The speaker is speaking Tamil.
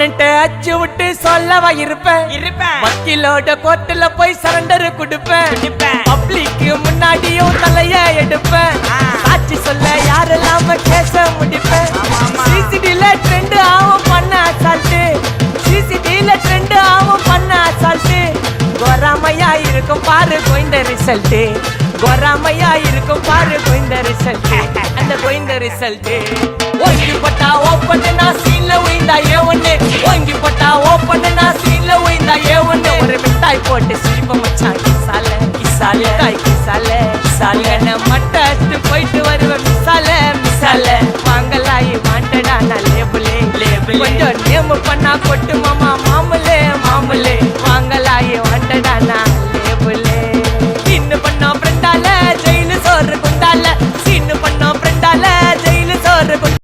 அண்ணன்ட்ட அச்சு விட்டு சொல்லவா இருப்பேன் வக்கீலோட கோர்ட்டுல போய் சரண்டர் கொடுப்பேன் பப்ளிக்கு முன்னாடியும் தலைய எடுப்பேன் சாட்சி சொல்ல யாரெல்லாம கேச முடிப்பேன் சிசிடில ட்ரெண்ட் ஆகும் பண்ண அசால்ட்டு சிசிடில ட்ரெண்ட் ஆகும் பண்ண அசால்ட்டு கோராமையா இருக்கும் பாரு கோயிந்த ரிசல்ட் கோராமையா இருக்கும் பாரு கோயிந்த ரிசல்ட் அந்த கோயிந்த ரிசல்ட் ஓங்கி பட்டா ஓப்பன் நான் சீன்ல உயிந்தா ஏவன்னு ஓங்கி பட்டா ஓப்பன் நான் சீன்ல உயிந்தா ஏவன்னு ஒரு மிட்டாய் போட்டு சிரிப்ப மச்சான் கிசால கிசால கிசால கிசால நான் மட்ட போயிட்டு வருவேன்